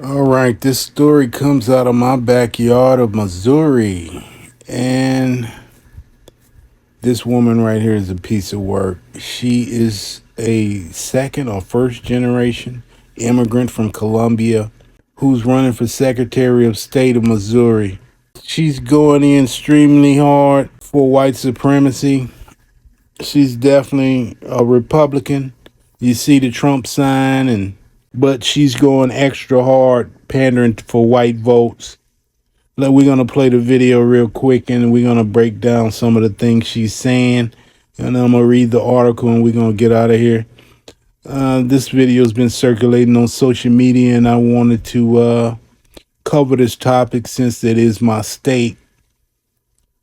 All right, this story comes out of my backyard of Missouri. And this woman right here is a piece of work. She is a second or first generation immigrant from Colombia who's running for Secretary of State of Missouri. She's going in extremely hard for white supremacy. She's definitely a Republican. You see the Trump sign, and but she's going extra hard pandering for white votes. We're gonna play the video real quick, and we're gonna break down some of the things she's saying, and I'm gonna read the article, and we're gonna get out of here. This video has been circulating on social media, and I wanted to cover this topic since it is my state.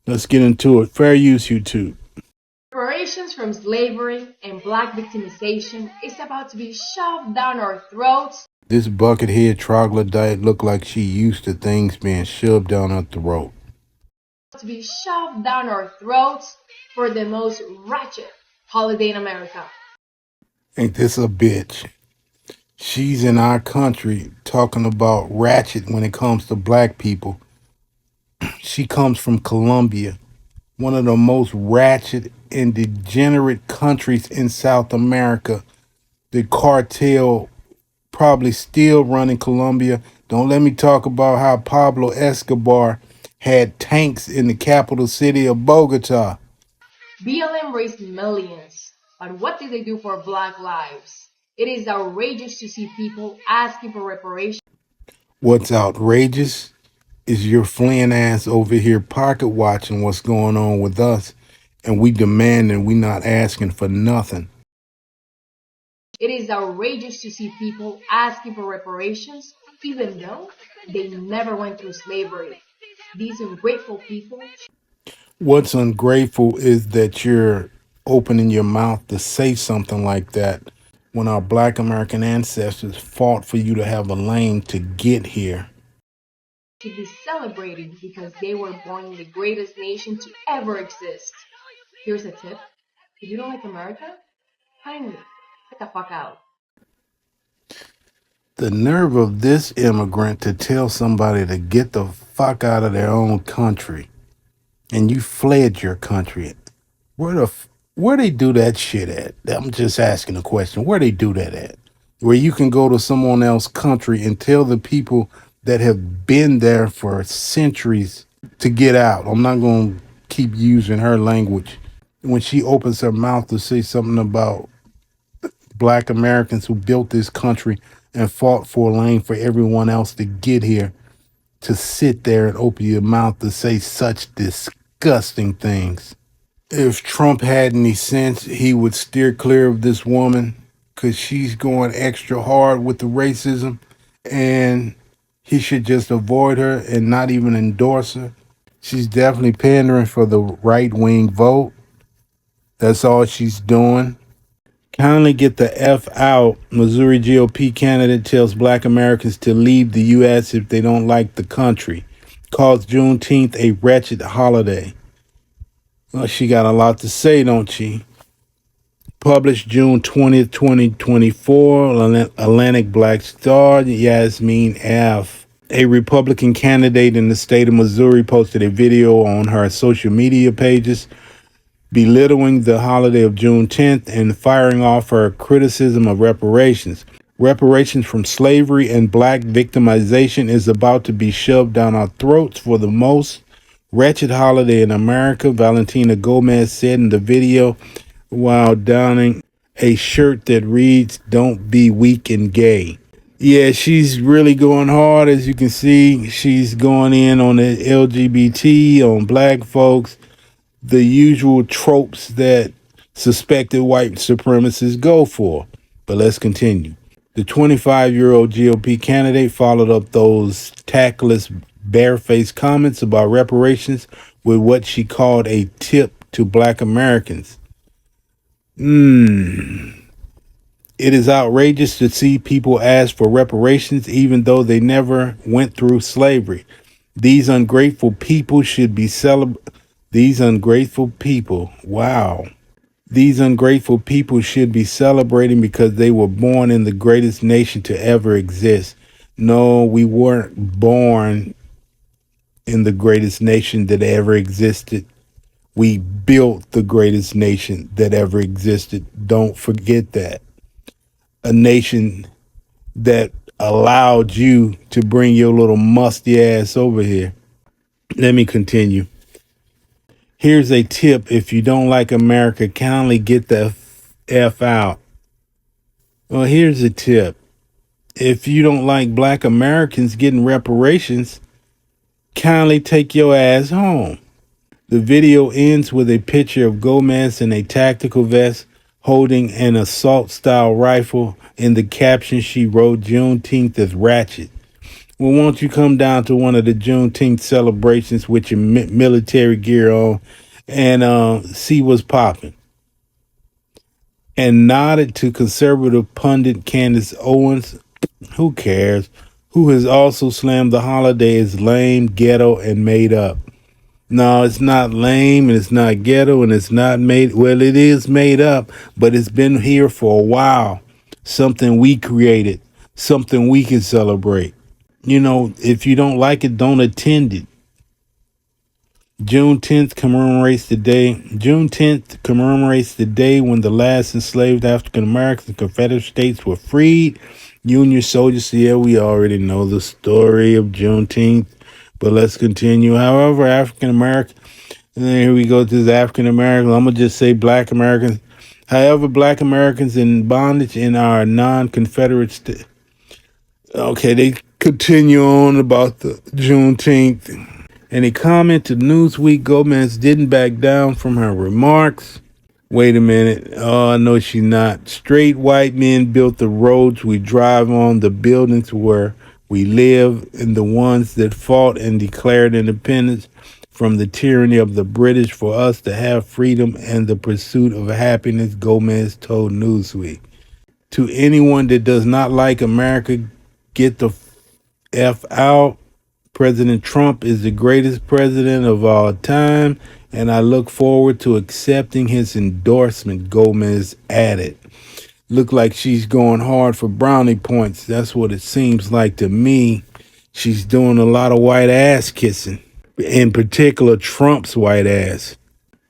Let's get into it. Fair use, YouTube. Reparations from slavery and black victimization is about to be shoved down our throats. This buckethead troglodyte looked like she used to things being shoved down her throat. To be shoved down our throats for the most ratchet holiday in America. Ain't this a bitch? She's in our country talking about ratchet when it comes to black people. She comes from Colombia, one of the most ratchet and degenerate countries in South America. The cartel probably still running Colombia. Don't let me talk about how Pablo Escobar had tanks in the capital city of Bogota. BLM raised millions, but what did they do for black lives? It is outrageous to see people asking for reparations. What's outrageous is your fleeing ass over here pocket watching what's going on with us, and we demanding, we not asking for nothing. It is outrageous to see people asking for reparations, even though they never went through slavery. These ungrateful people. What's ungrateful is that you're opening your mouth to say something like that when our black American ancestors fought for you to have a lane to get here. Should be celebrated because they were born in the greatest nation to ever exist. Here's a tip. If you don't like America, kindly get the fuck out. The nerve of this immigrant to tell somebody to get the fuck out of their own country, and you fled your country. Where they do that shit at? I'm just asking a question. Where they do that at? Where you can go to someone else's country and tell the people that have been there for centuries to get out. I'm not going to keep using her language. When she opens her mouth to say something about black Americans who built this country and fought for a lane for everyone else to get here, to sit there and open your mouth to say such disgusting things. If Trump had any sense, he would steer clear of this woman because she's going extra hard with the racism, and he should just avoid her and not even endorse her. She's definitely pandering for the right-wing vote. That's all she's doing. Kindly get the F out. Missouri GOP candidate tells black Americans to leave the U.S. if they don't like the country. Calls Juneteenth a wretched holiday. Well, she got a lot to say, don't she? Published June 20th, 2024. Atlantic Black Star, Yasmin F. A Republican candidate in the state of Missouri posted a video on her social media pages belittling the holiday of June 10th and firing off her criticism of reparations. Reparations from slavery and black victimization is about to be shoved down our throats for the most wretched holiday in America, Valentina Gomez said in the video while donning a shirt that reads, "Don't be weak and gay." Yeah, she's really going hard. As you can see, she's going in on the LGBT, on black folks, the usual tropes that suspected white supremacists go for. But let's continue. The 25-year-old GOP candidate followed up those tactless, barefaced comments about reparations with what she called a tip to black Americans. It is outrageous to see people ask for reparations even though they never went through slavery. These ungrateful people should be These ungrateful people, wow. These ungrateful people should be celebrating because they were born in the greatest nation to ever exist. No, we weren't born in the greatest nation that ever existed. We built the greatest nation that ever existed. Don't forget that. A nation that allowed you to bring your little musty ass over here. Let me continue. Here's a tip: if you don't like America, kindly get the F out. Well, here's a tip: if you don't like black Americans getting reparations, kindly take your ass home. The video ends with a picture of Gomez in a tactical vest holding an assault style rifle. In the caption, she wrote, "Juneteenth is ratchet." Well, won't you come down to one of the Juneteenth celebrations with your military gear on and see what's popping? And nodded to conservative pundit Candace Owens, who cares, who has also slammed the holiday as lame, ghetto, and made up. No, it's not lame, and it's not ghetto, and it's not made. Well, it is made up, but it's been here for a while. Something we created, something we can celebrate. You know, if you don't like it, don't attend it. June 10th commemorates the day when the last enslaved African Americans and Confederate states were freed. Union soldiers, yeah, we already know the story of Juneteenth, but let's continue. However, African American, and then here we go to the African Americans. I'm gonna just say Black Americans. However, Black Americans in bondage in our non-Confederate states. Okay, they continue on about the Juneteenth. In a comment to Newsweek, Gomez didn't back down from her remarks. Wait a minute. Oh, I know she's not. Straight white men built the roads we drive on, the buildings where we live, and the ones that fought and declared independence from the tyranny of the British for us to have freedom and the pursuit of happiness, Gomez told Newsweek. To anyone that does not like America, get the F out. President Trump is the greatest president of all time, and I look forward to accepting his endorsement, Gomez added. Look like she's going hard for brownie points. That's what it seems like to me. She's doing a lot of white ass kissing, in particular Trump's white ass.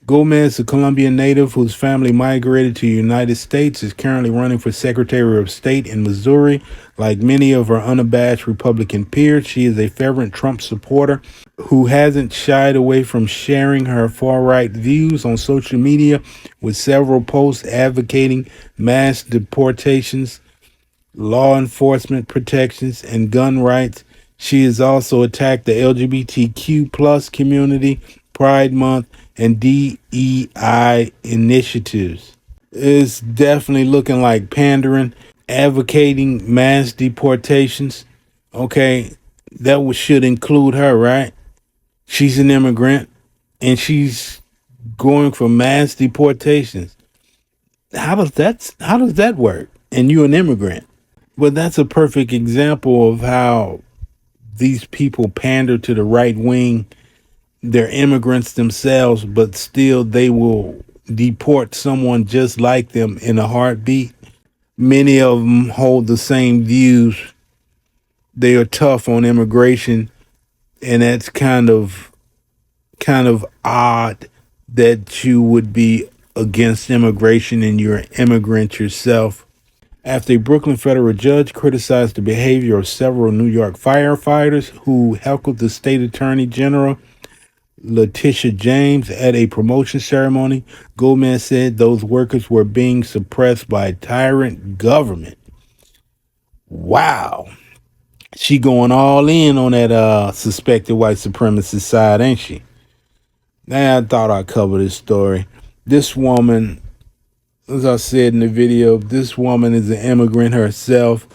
Gomez, a Colombian native whose family migrated to the United States, is currently running for Secretary of State in Missouri. Like many of her unabashed Republican peers, she is a fervent Trump supporter who hasn't shied away from sharing her far-right views on social media, with several posts advocating mass deportations, law enforcement protections, and gun rights. She has also attacked the LGBTQ plus community, Pride Month, and DEI initiatives. It's definitely looking like pandering, advocating mass deportations. Okay, that should include her, right? She's an immigrant, and she's going for mass deportations. How does that work? And you're an immigrant. Well, that's a perfect example of how these people pander to the right wing. They're immigrants themselves, but still they will deport someone just like them in a heartbeat. Many of them hold the same views. They are tough on immigration, and that's kind of odd that you would be against immigration and you're an immigrant yourself. After a Brooklyn federal judge criticized the behavior of several New York firefighters who heckled the state attorney general, Letitia James, at a promotion ceremony, Gomez said those workers were being suppressed by a tyrant government. Wow. She going all in on that suspected white supremacist side, ain't she? Now I thought I'd cover this story. This woman, as I said in the video, this woman is an immigrant herself.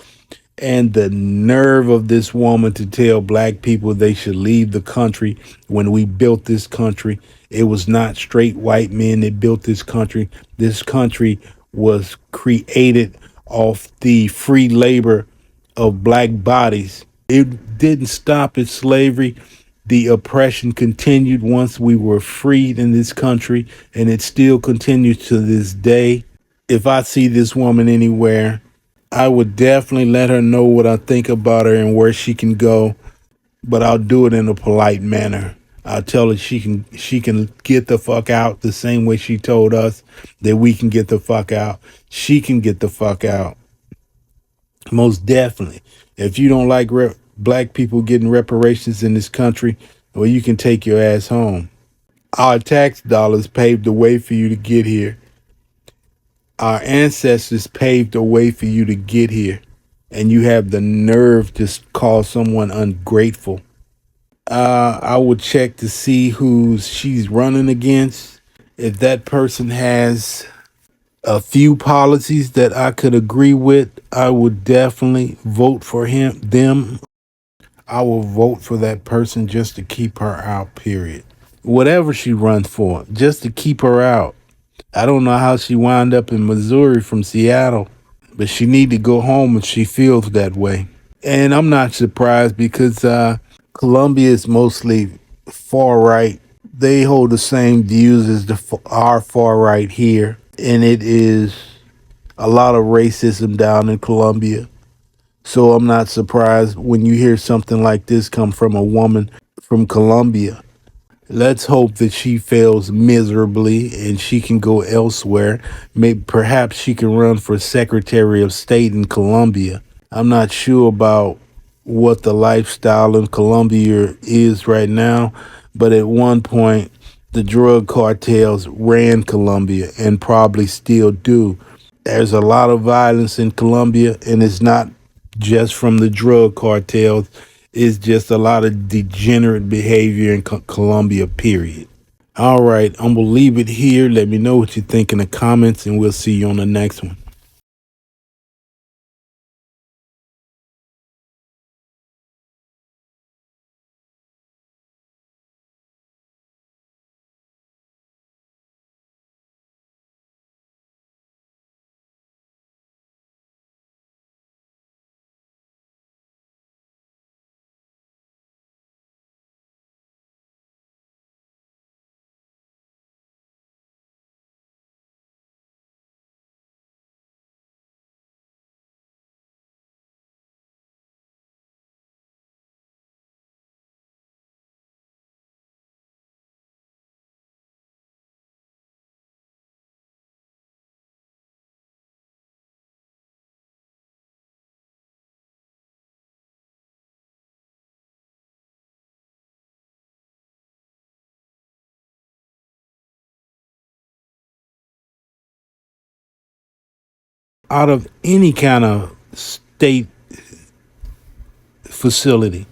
And the nerve of this woman to tell black people they should leave the country when we built this country. It was not straight white men that built this country. This country was created off the free labor of black bodies. It didn't stop at slavery. The oppression continued once we were freed in this country, and it still continues to this day. If I see this woman anywhere, I would definitely let her know what I think about her and where she can go, but I'll do it in a polite manner. I'll tell her she can get the fuck out the same way she told us that we can get the fuck out. She can get the fuck out. Most definitely. If you don't like black people getting reparations in this country, well, you can take your ass home. Our tax dollars paved the way for you to get here. Our ancestors paved the way for you to get here. And you have the nerve to call someone ungrateful. I would check to see who she's running against. If that person has a few policies that I could agree with, I would definitely vote for them. I will vote for that person just to keep her out, period. Whatever she runs for, just to keep her out. I don't know how she wound up in Missouri from Seattle, but she need to go home if she feels that way. And I'm not surprised because Colombia is mostly far right. They hold the same views as our far right here, and it is a lot of racism down in Colombia. So I'm not surprised when you hear something like this come from a woman from Colombia. Let's hope that she fails miserably and she can go elsewhere. Maybe perhaps she can run for Secretary of State in Colombia. I'm not sure about what the lifestyle in Colombia is right now, but at one point the drug cartels ran Colombia and probably still do. There's a lot of violence in Colombia, and it's not just from the drug cartels. It's just a lot of degenerate behavior in Colombia, period. All right, I'm going to leave it here. Let me know what you think in the comments, and we'll see you on the next one. Out of any kind of state facility,